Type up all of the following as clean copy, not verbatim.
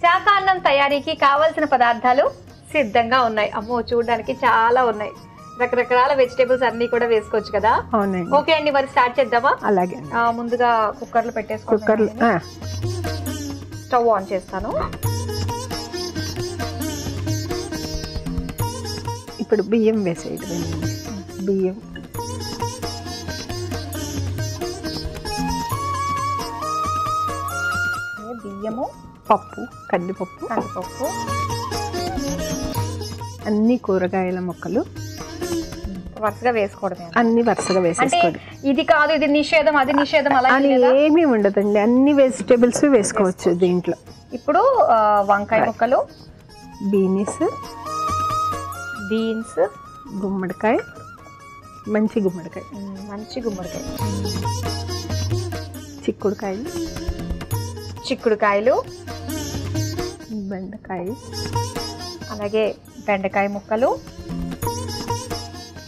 శాకాన్నం తయారీకి కావాల్సిన పదార్థాలు సిద్ధంగా ఉన్నాయి. అమ్మో చూడడానికి చాలా ఉన్నాయి. రకరకాల వెజిటేబుల్స్ అన్ని కూడా వేసుకోవచ్చు కదా. అవునండి. ఓకే అండి, మరి స్టార్ట్ చేద్దామా? అలాగే. ముందుగా కుక్కర్లు పెట్టేసుకో. స్టవ్ ఆన్ చేస్తాను. ఇప్పుడు బియ్యం వేసేయడం. బియ్యం బియ్యము, పప్పు, కందిపప్పు, అన్ని కూరగాయల ముక్కలు వరుసగా వేసుకోవడమే. అన్ని వరుసగా వేసేసుకోవడం. ఇది కాదు ఇది నిషేధం అది నిషేధం అలా అని ఏమీ ఉండదండి. అన్ని వెజిటేబుల్స్ వేసుకోవచ్చు దీంట్లో. ఇప్పుడు వంకాయ ముక్కలు, బీన్స్, గుమ్మడికాయ, మంచి గుమ్మడికాయ, చిక్కుడుకాయలు, బెండకాయ, అలాగే బెండకాయ ముక్కలు.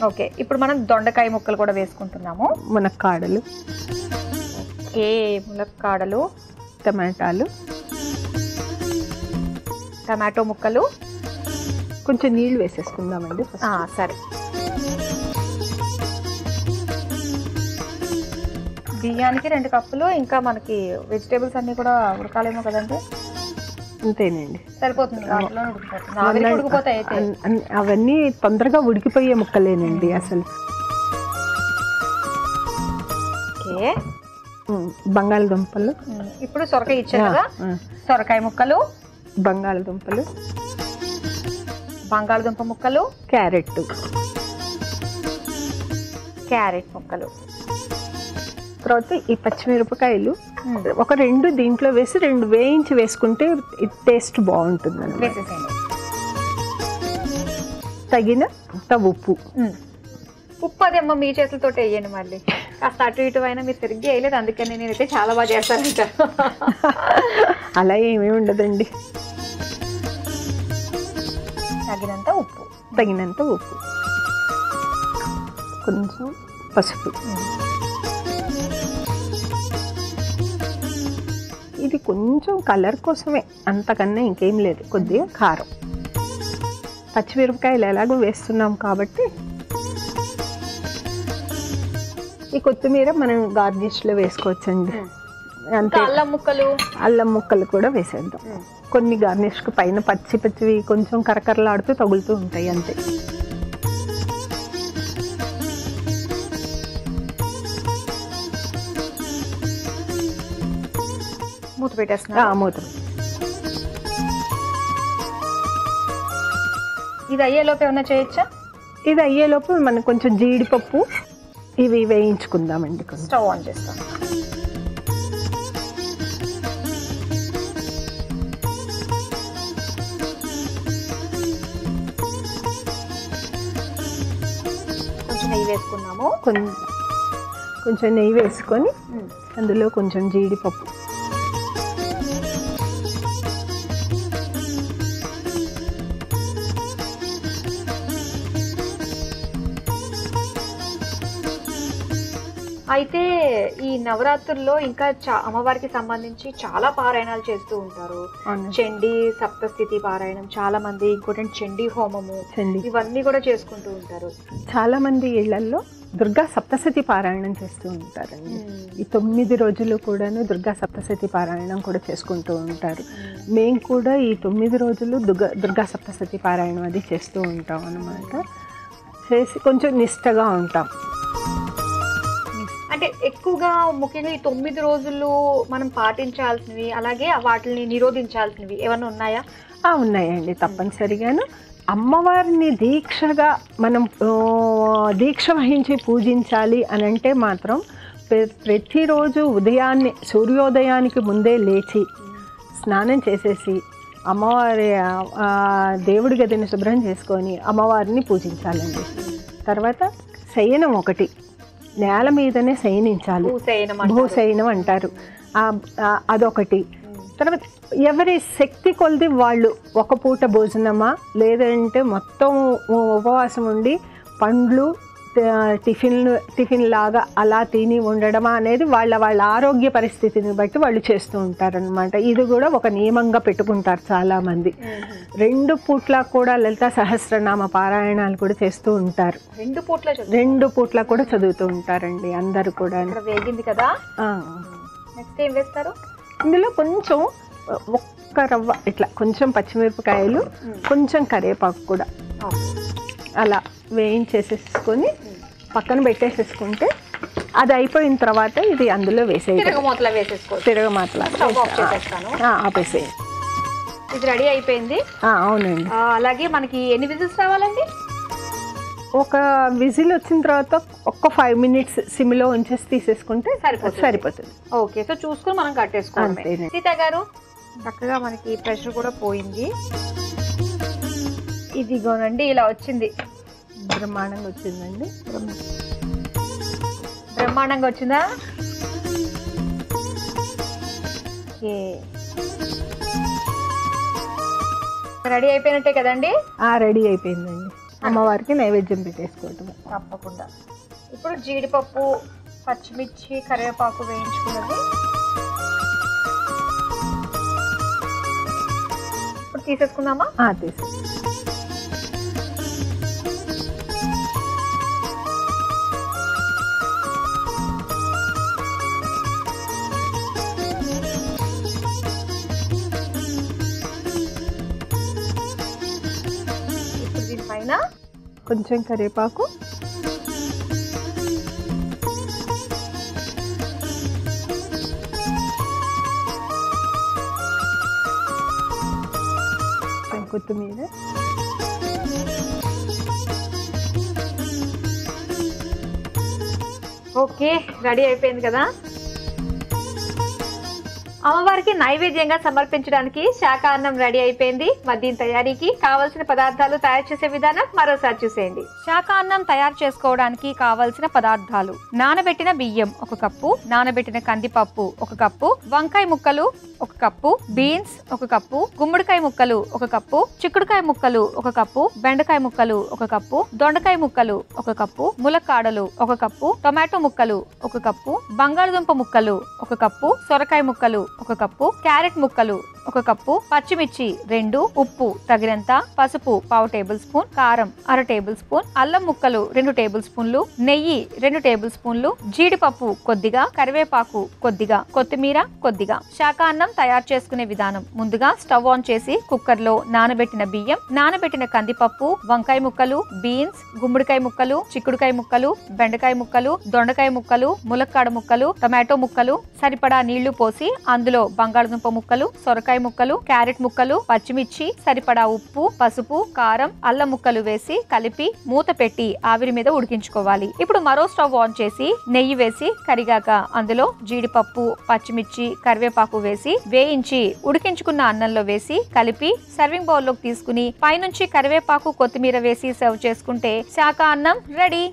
ఓకే, ఇప్పుడు మనం దొండకాయ ముక్కలు కూడా వేసుకుంటున్నాము. మునక్కాడలు, మునక్కాడలు, టమాటో ముక్కలు. కొంచెం నీళ్ళు వేసేసుకుందామండి. సరే. బియ్యానికి 2 కప్పులు. ఇంకా మనకి వెజిటేబుల్స్ అన్ని కూడా ఉడకాలేమో కదండి. అంతేనండి, సరిపోతుంది. ఉడికిపోతాయి. అవన్నీ తొందరగా ఉడికిపోయే ముక్కలేనండి అసలు. బంగాళదుంపలు, ఇప్పుడు సొరకాయ ఇచ్చారు కదా, సొరకాయ ముక్కలు, బంగాళదుంప ముక్కలు, క్యారెట్ ముక్కలు. తర్వాత ఈ పచ్చిమిరపకాయలు ఒక 2 దీంట్లో వేసి 2 వేయించి వేసుకుంటే టేస్ట్ బాగుంటుంది అన్నమాట. తగినంత ఉప్పు. అదేమ్మా మీ చేతులతో వేయండి. మళ్ళీ కాస్త అటు ఇటు అయినా మీరు సరిగ్గా వేయలేదు, అందుకని నేనైతే చాలా బాగా చేస్తాను. అలా ఏమీ ఉండదండి. తగినంత ఉప్పు, కొంచెం పసుపు. ఇది కొంచెం కలర్ కోసమే, అంతకన్నా ఇంకేం లేదు. కొద్దిగా కారం. పచ్చిమిరపకాయలు ఎలాగో వేస్తున్నాం కాబట్టి ఈ కొత్తిమీర మనం గార్నిష్లో వేసుకోవచ్చండి. అంతే. అల్లం ముక్కలు కూడా వేసేద్దాం. కొన్ని గార్నిష్కి పైన పచ్చివి కొంచెం కరకరలాడుతూ తగులుతూ ఉంటాయి. అంతే. మూత పెట్టేస్తున్నా. ఇది అయ్యేలోపు ఏమన్నా చేయొచ్చా? ఇది అయ్యేలోపు మనం కొంచెం జీడిపప్పు ఇవి వేయించుకుందామండి. స్టవ్ ఆన్ చేస్తాం. కొంచెం నెయ్యి వేసుకున్నాము. కొంచెం నెయ్యి వేసుకొని అందులో కొంచెం జీడిపప్పు, అయితే ఈ నవరాత్రుల్లో ఇంకా అమ్మవారికి సంబంధించి చాలా పారాయణాలు చేస్తూ ఉంటారు. చండీ సప్తస్థితి పారాయణం చాలా మంది, ఇంకోటి చండీ హోమము, ఇవన్నీ కూడా చేసుకుంటూ ఉంటారు. చాలా మంది ఇళ్లలో దుర్గా సప్తశతి పారాయణం చేస్తూ ఉంటారండి. ఈ 9 రోజులు కూడాను దుర్గా సప్తశతి పారాయణం కూడా చేసుకుంటూ ఉంటారు. మేము కూడా ఈ 9 రోజులు దుర్గా సప్తశతి పారాయణం అది చేస్తూ ఉంటాం అన్నమాట. చేసి కొంచెం నిష్టగా ఉంటాం. అంటే ఎక్కువగా ముఖ్యంగా ఈ 9 రోజులు మనం పాటించాల్సినవి, అలాగే వాటిని నిరోధించాల్సినవి ఏమన్నా ఉన్నాయా? ఉన్నాయండి, తప్పనిసరిగాను. అమ్మవారిని దీక్షగా మనం దీక్ష వహించి పూజించాలి అని అంటే మాత్రం ప్రతిరోజు ఉదయాన్నే సూర్యోదయానికి ముందే లేచి స్నానం చేసేసి అమ్మవారి దేవుడి గదిని శుభ్రం చేసుకొని అమ్మవారిని పూజించాలండి. తర్వాత శయనం ఒకటి, నేల మీదనే శయనించాలి, భూశయనం అంటారు, అదొకటి. తర్వాత ఎవరి శక్తి కొలిది వాళ్ళు ఒక పూట భోజనమా లేదంటే మొత్తం ఉపవాసం ఉండి పండ్లు టిఫిన్ లాగా అలా తిని ఉండడమా అనేది వాళ్ళ ఆరోగ్య పరిస్థితిని బట్టి వాళ్ళు చేస్తూ ఉంటారనమాట. ఇది కూడా ఒక నియమంగా పెట్టుకుంటారు చాలామంది. 2 పూట్ల కూడా లలితా సహస్రనామ పారాయణాలు కూడా చేస్తూ ఉంటారు. 2 పూట్ల కూడా చదువుతూ ఉంటారండి అందరు కూడా. వేగింది కదా, నెక్స్ట్ ఏం వేస్తారు? ఇందులో కొంచెం ఒక్క రవ్వ ఇట్లా కొంచెం పచ్చిమిరపకాయలు, కొంచెం కరివేపాకు కూడా అలా వేయించేసేసుకొని పక్కన పెట్టేసేసుకుంటే అది అయిపోయిన తర్వాత ఇది అందులో వేసేయాలి. తిరగమాతలా ఆపేసేయండి. ఇది రెడీ అయిపోయింది. అవునండి. అలాగే మనకి ఎన్ని విజిల్స్ రావాలండి? ఒక విజిల్ వచ్చిన తర్వాత ఒక్క 5 మినిట్స్ సిమ్లో ఉంచేసి తీసేసుకుంటే సరిపోతుంది. ఓకే, సో చూసుకుని మనం కట్టేసుకోవాలి. సీత గారు, చక్కగా మనకి ప్రెషర్ కూడా పోయింది. ఇదిగోనండి ఇలా వచ్చింది. బ్రహ్మాండంగా వచ్చిందండి. బ్రహ్మాండంగా వచ్చిందా? రెడీ అయిపోయినట్టే కదండి? రెడీ అయిపోయిందండి. అమ్మవారికి నైవేద్యం పెట్టేసుకోవటం తప్పకుండా. ఇప్పుడు జీడిపప్పు, పచ్చిమిర్చి, కరివేపాకు వేయించుకున్నది ఇప్పుడు తీసేసుకుందామా? తీసేసుకుందాం. దీనిపైన కొంచెం కరివేపాకు, కొత్తిమీర, ఓకే రెడీ అయిపోయింది కదా. అమ్మవారికి నైవేద్యంగా సమర్పించడానికి శాకాన్నం రెడీ అయిపోయింది. మరి దీని తయారీకి కావలసిన పదార్థాలు తయారు చేసే విధానం మరోసారి చూసేయండి. శాకాన్నం తయారు చేసుకోవడానికి కావలసిన పదార్థాలు: నానబెట్టిన బియ్యం 1 కప్పు, నానబెట్టిన కందిపప్పు 1 కప్పు, వంకాయ ముక్కలు 1 కప్పు, బీన్స్ 1 కప్పు, గుమ్మడికాయ ముక్కలు 1 కప్పు, చిక్కుడుకాయ ముక్కలు 1 కప్పు, బెండకాయ ముక్కలు 1 కప్పు, దొండకాయ ముక్కలు 1 కప్పు, ములక్కాడలు 1 కప్పు, టొమాటో ముక్కలు 1 కప్పు, బంగాళదుంప ముక్కలు 1 కప్పు, సొరకాయ ముక్కలు 1 కప్పు, క్యారెట్ ముక్కలు 1 కప్పు, పచ్చిమిర్చి 2, ఉప్పు తగినంత, పసుపు 1/2 టేబుల్ స్పూన్, కారం 1/2 టేబుల్ స్పూన్, అల్లం ముక్కలు 2 టేబుల్ స్పూన్లు, నెయ్యి 2 టేబుల్ స్పూన్లు, జీడిపప్పు కొద్దిగా, కరివేపాకు కొద్దిగా, కొత్తిమీర కొద్దిగా. శాకాన్నం తయారు చేసుకునే విధానం: ముందుగా స్టవ్ ఆన్ చేసి కుక్కర్ లో నానబెట్టిన బియ్యం, నానబెట్టిన కందిపప్పు, వంకాయ ముక్కలు, బీన్స్, గుమ్మడికాయ ముక్కలు, చిక్కుడుకాయ ముక్కలు, బెండకాయ ముక్కలు, దొండకాయ ముక్కలు, ములక్కాడ ముక్కలు, టొమాటో ముక్కలు, సరిపడా నీళ్లు పోసి అందులో బంగాళదుంప ముక్కలు, సొరకాయ ముక్కలు, క్యారెట్ ముక్కలు, పచ్చిమిర్చి, సరిపడా ఉప్పు, పసుపు, కారం, అల్లం ముక్కలు వేసి కలిపి మూత పెట్టి ఆవిరి మీద ఉడికించుకోవాలి. ఇప్పుడు మరో స్టవ్ ఆన్ చేసి నెయ్యి వేసి కరిగాక అందులో జీడిపప్పు, పచ్చిమిర్చి, కరివేపాకు వేసి వేయించి ఉడికించుకున్న అన్నంలో వేసి కలిపి సర్వింగ్ బౌల్ లోకి తీసుకుని పైనుంచి కరివేపాకు, కొత్తిమీర వేసి సర్వ్ చేసుకుంటే శాకా అన్నం రెడీ.